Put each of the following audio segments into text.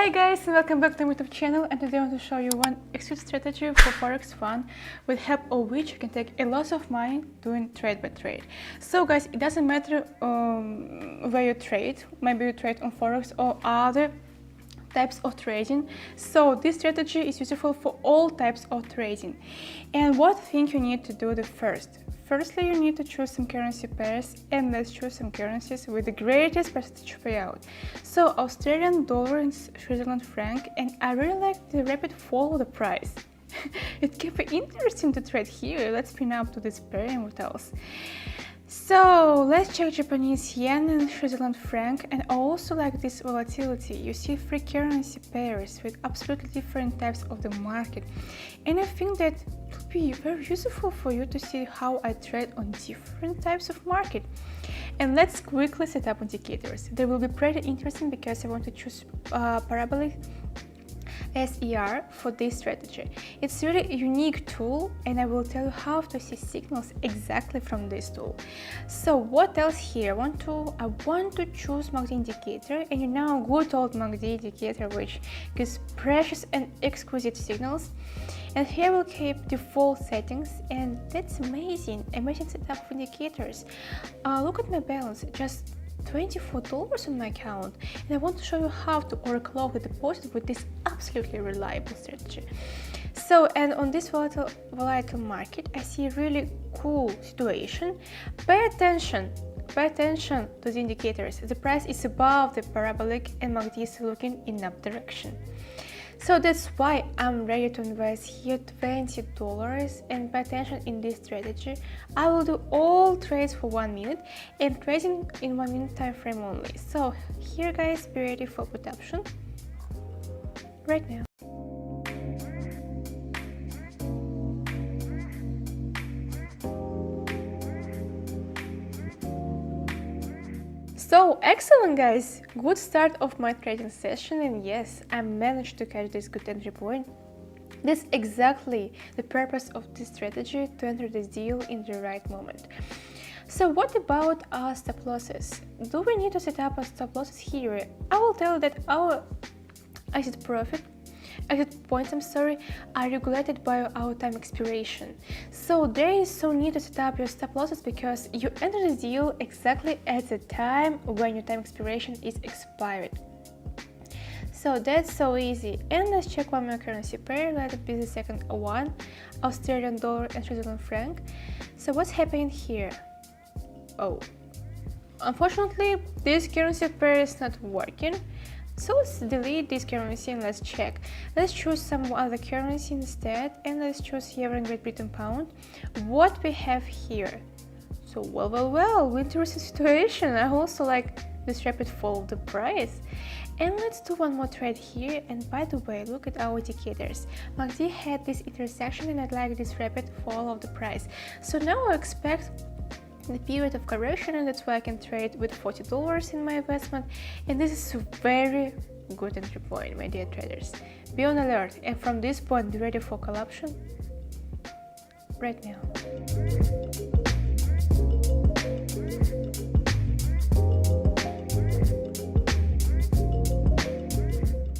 Hi guys, and welcome back to my YouTube channel, and today I want to show you one excellent strategy for Forex fun with help of which you can take a lot of money doing trade by trade. So guys, it doesn't matter where you trade, maybe you trade on Forex or other types of trading. So this strategy is useful for all types of trading. And what thing you need to do Firstly, you need to choose some currency pairs, and let's choose some currencies with the greatest percentage payout. So Australian dollar and Switzerland franc, and I really like the rapid fall of the price. It can be interesting to trade here. Let's pin up to this pair and what else. So let's check Japanese yen and Switzerland franc, and I also like this volatility. You see three currency pairs with absolutely different types of the market, and I think that it would be very useful for you to see how I trade on different types of market. And let's quickly set up indicators. They will be pretty interesting because I want to choose parabolic SER for this strategy. It's really a unique tool, and I will tell you how to see signals exactly from this tool. So what else here? I want to choose MACD indicator, and you know, good old MACD indicator which gives precious and exquisite signals. And here we'll keep default settings, and that's amazing setup of indicators. Look at my balance, just $24 on my account, and I want to show you how to overclock the deposit with this absolutely reliable strategy. So, and on this volatile market, I see a really cool situation. Pay attention to the indicators. The price is above the parabolic and MACD is looking in up direction. So that's why I'm ready to invest here $20, and pay attention in this strategy. I will do all trades for 1 minute and trading in 1 minute time frame only. So here guys, be ready for put option right now. So excellent guys, good start of my trading session, and yes, I managed to catch this good entry point. That's exactly the purpose of this strategy, to enter this deal in the right moment. So what about our stop losses? Do we need to set up a stop losses here? I will tell you that our exit points are regulated by our time expiration. So there is no need to set up your stop losses because you enter the deal exactly at the time when your time expiration is expired. So that's so easy. And let's check one more currency pair. Let it be the second one, Australian dollar and Switzerland franc. So what's happening here? Oh, unfortunately this currency pair is not working. So let's delete this currency and let's check. Let's choose some other currency instead, and let's choose Euro and Great Britain pound. What we have here? So well, interesting situation. I also like this rapid fall of the price. And let's do one more trade here. And by the way, look at our indicators. MACD had this intersection, and I like this rapid fall of the price. So now I expect the period of correction, and that's why I can trade with $40 in my investment, and this is a very good entry point, my dear traders. Be on alert, and from this point be ready for call option right now.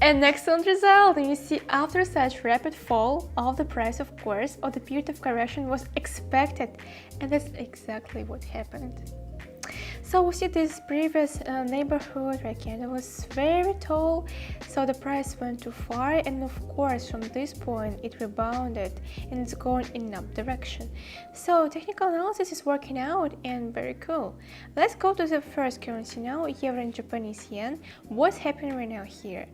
An excellent result, and you see, after such rapid fall of the price, of course, or the period of correction was expected, and that's exactly what happened. So we see this previous neighborhood right here, that was very tall, so the price went too far, and of course from this point it rebounded and it's going in up direction. So technical analysis is working out, and very cool. Let's go to the first currency now, Euro and Japanese yen. What's happening right now here?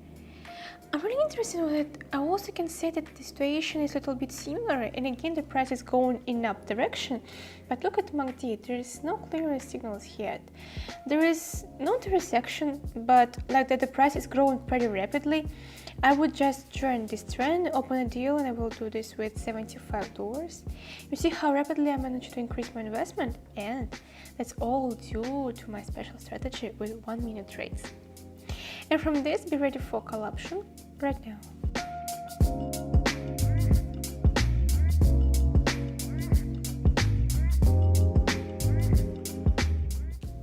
I'm really interested in it. I also can say that the situation is a little bit similar, and again the price is going in up direction. But look at MACD, there is no clear signals yet. There is no intersection, but like that the price is growing pretty rapidly. I would just join this trend, open a deal, and I will do this with $75. You see how rapidly I managed to increase my investment, and that's all due to my special strategy with 1 minute trades. And from this, be ready for call option right now.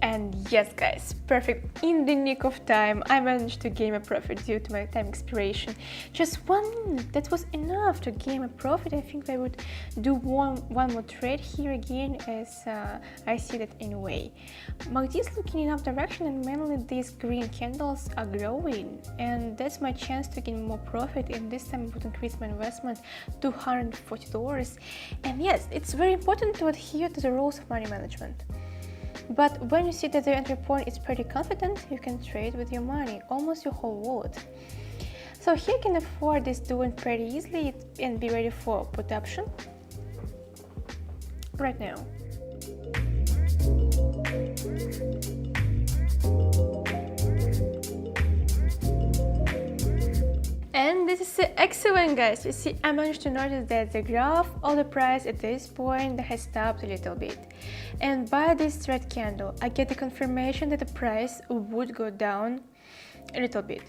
And Yes guys, perfect. In the nick of time, I managed to gain a profit due to my time expiration. Just 1 minute, that was enough to gain a profit. I think I would do one more trade here again, as I see that anyway. MACD is looking in up direction, and mainly these green candles are glowing, and that's my chance to gain more profit, and this time I would increase my investment to $240. And yes, it's very important to adhere to the rules of money management. But when you see that the entry point is pretty confident, you can trade with your money, almost your whole wallet. So here you can afford this doing pretty easily and be ready for put option right now. And this is excellent guys. You see, I managed to notice that the graph of the price at this point has stopped a little bit. And by this red candle, I get the confirmation that the price would go down a little bit.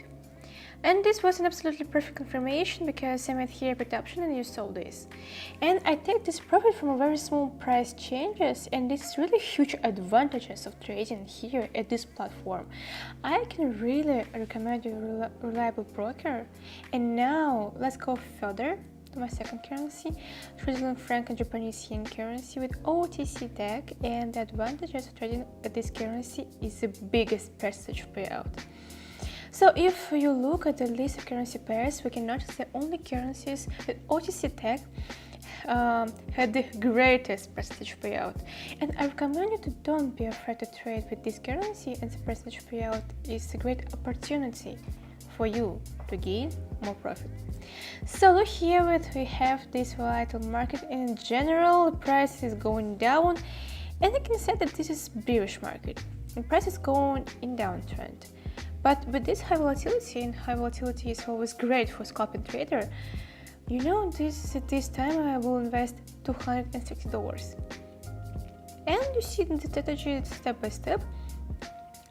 And this was an absolutely perfect confirmation, because I made here a put option and you saw this. And I take this profit from a very small price changes, and this is really huge advantages of trading here at this platform. I can really recommend you a reliable broker. And now let's go further to my second currency, Switzerland franc and Japanese yen currency with OTC tag, and the advantages of trading at this currency is the biggest percentage payout. So if you look at the list of currency pairs, we can notice that only currencies with OTC tag had the greatest percentage payout. And I recommend you to don't be afraid to trade with this currency, and the percentage payout is a great opportunity for you to gain more profit. So look here, we have this volatile market. In general, the price is going down, and I can say that this is bearish market. The price is going in downtrend. But with this high volatility, and high volatility is always great for scalping trader, you know, at this time I will invest $260. And you see the strategy step by step.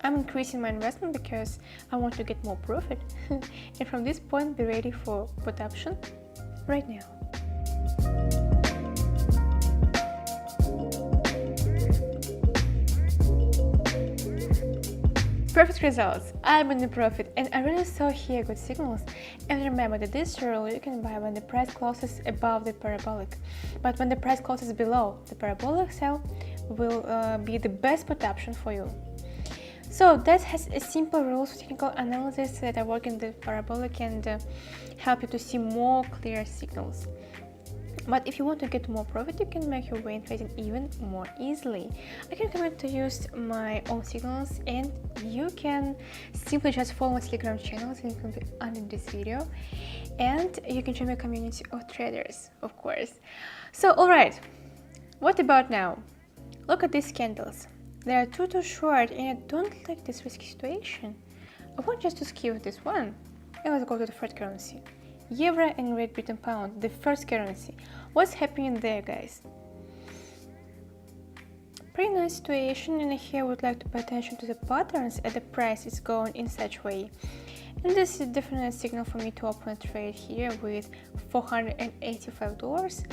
I'm increasing my investment because I want to get more profit. And from this point, be ready for put option right now. Perfect results. I'm in the profit, and I really saw here good signals. And remember that this rule you can buy when the price closes above the parabolic, but when the price closes below the parabolic, sell will be the best put option for you. So that has a simple rules of technical analysis that are working the parabolic and help you to see more clear signals. But if you want to get more profit, you can make your way in trading even more easily. I can recommend to use my own signals, and you can simply just follow my Telegram channel, the link will be under this video, and you can join my community of traders, of course. So alright, what about now? Look at these candles. They are too short, and I don't like this risky situation. I want just to skip this one, and let's go to the third currency. Euro and Great Britain pound, the first currency. What's happening there, guys? Pretty nice situation, and here I would like to pay attention to the patterns as the price is going in such way. And this is definitely a signal for me to open a trade here with $485.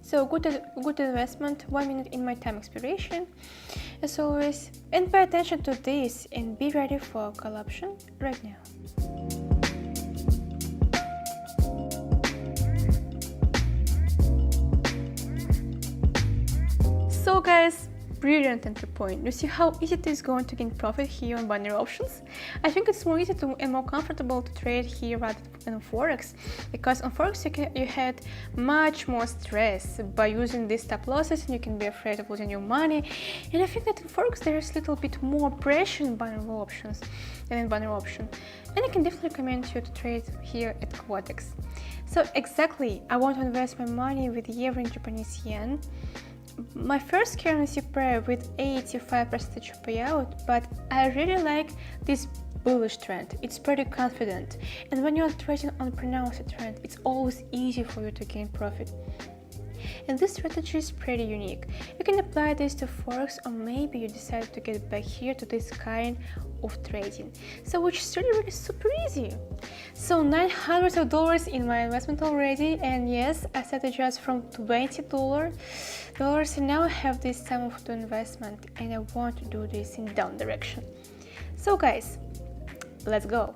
So good investment, 1 minute in my time expiration, as always. And pay attention to this and be ready for a call option right now. So guys, brilliant entry point. You see how easy it is going to gain profit here on binary options? I think it's more easy and more comfortable to trade here rather than on Forex, because on Forex you had much more stress by using these stop losses, and you can be afraid of losing your money. And I think that in Forex there is a little bit more pressure in binary options than in binary option. And I can definitely recommend you to trade here at Quotex. So exactly, I want to invest my money with Euro and Japanese yen. My first currency pair with 85% payout, but I really like this bullish trend. It's pretty confident, and when you're trading on pronounced trend, it's always easy for you to gain profit. And this strategy is pretty unique. You can apply this to Forex, or maybe you decide to get back here to this kind of trading. So which is really super easy. So $900 in my investment already, and yes, I started just from $20. $8 and now I have this sum of two investment and I want to do this in down direction. So guys, let's go.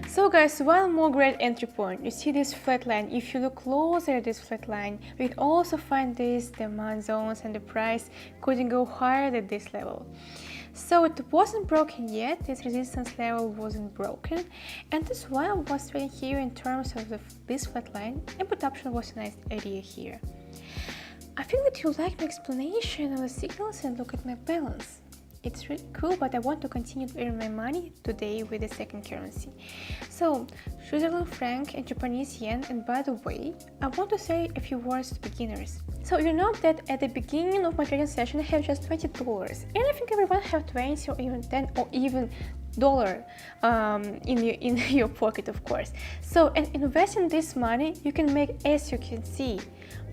So guys, one more great entry point. You see this flat line. If you look closer at this flat line, we can also find these demand zones and the price couldn't go higher than this level. So it wasn't broken yet, this resistance level wasn't broken, and that's why I was trading here in terms of this flat line, and put option was a nice idea here. I think that you like my explanation of the signals and look at my balance. It's really cool, but I want to continue to earn my money today with the second currency. So, Switzerland franc and Japanese yen, and by the way, I want to say a few words to beginners. So you know that at the beginning of my trading session I have just $20, and I think everyone have 20 or even 10 or even dollar in your pocket, of course. So, and investing this money, you can make, as you can see,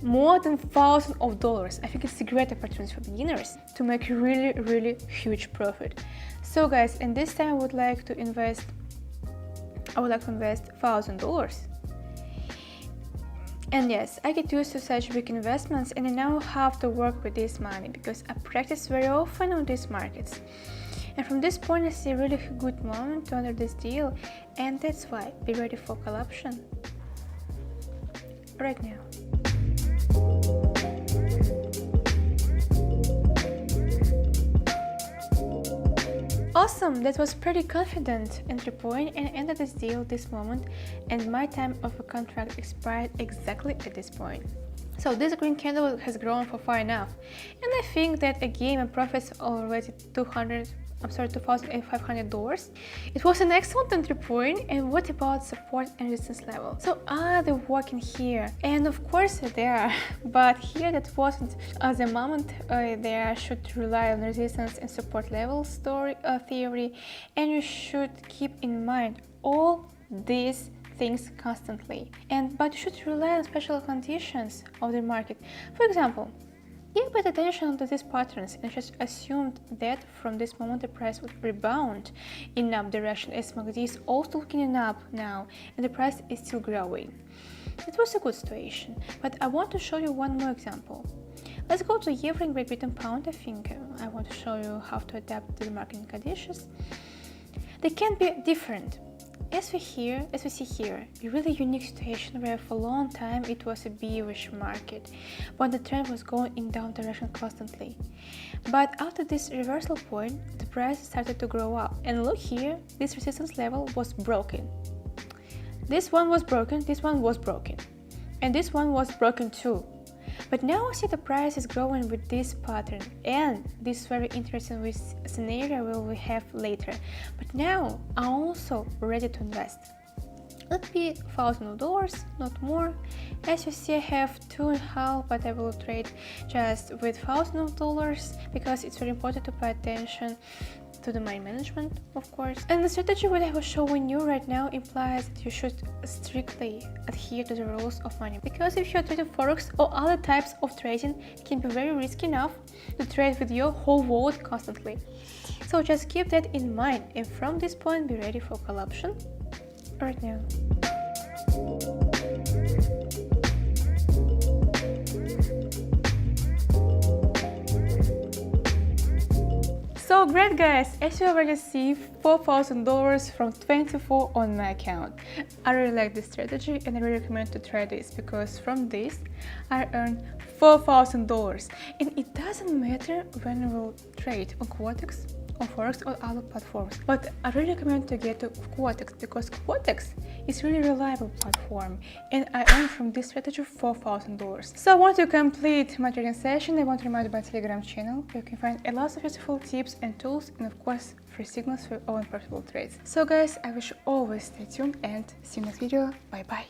more than thousands of dollars. I think it's a great opportunity for beginners to make a really huge profit. So guys, and this time I would like to invest $1,000. And yes, I get used to such big investments and I now have to work with this money because I practice very often on these markets. And from this point I see a really good moment to enter this deal, and that's why be ready for call option right now. Awesome, that was pretty confident entry point, and ended this deal this moment, and my time of a contract expired exactly at this point. So this green candle has grown for far enough, and I think that again my profits already $2,500. It was an excellent entry point. And what about support and resistance level? So are they working here? And of course they are, but here that wasn't at the moment. They should rely on resistance and support level theory, and you should keep in mind all these things constantly. But you should rely on special conditions of the market. For example, you paid attention to these patterns and just assumed that from this moment the price would rebound in up direction, as MACD is also looking up now and the price is still growing. It was a good situation, but I want to show you one more example. Let's go to Euro and Great Britain pound. I think I want to show you how to adapt to the market conditions. They can be different. As we see here, a really unique situation where for a long time it was a bearish market, but the trend was going in down direction constantly. But after this reversal point, the price started to grow up. And look here, this resistance level was broken. This one was broken, this one was broken, and this one was broken too. But now I see the price is growing with this pattern, and this very interesting scenario we have later. But now I'm also ready to invest. Let's be $1,000, not more. As you see, I have 2.5, but I will trade just with $1,000 because it's very important to pay attention to the money management, of course. And the strategy what I was showing you right now implies that you should strictly adhere to the rules of money, because if you're trading forex or other types of trading, it can be very risky enough to trade with your whole wallet constantly. So just keep that in mind, and from this point be ready for call option right now. So great guys, as you already see, $4,000 from 24 on my account. I really like this strategy and I really recommend to try this, because from this I earned $4,000, and it doesn't matter when you will trade on Quotex, on Forex or other platforms, but I really recommend to get to Quotex, because Quotex is really reliable platform, and I earned from this strategy $4,000. So I want to complete my trading session. I want to remind you about my Telegram channel, where you can find a lot of useful tips and tools, and of course free signals for your own profitable trades. So guys, I wish you always stay tuned and see you next video. Bye bye.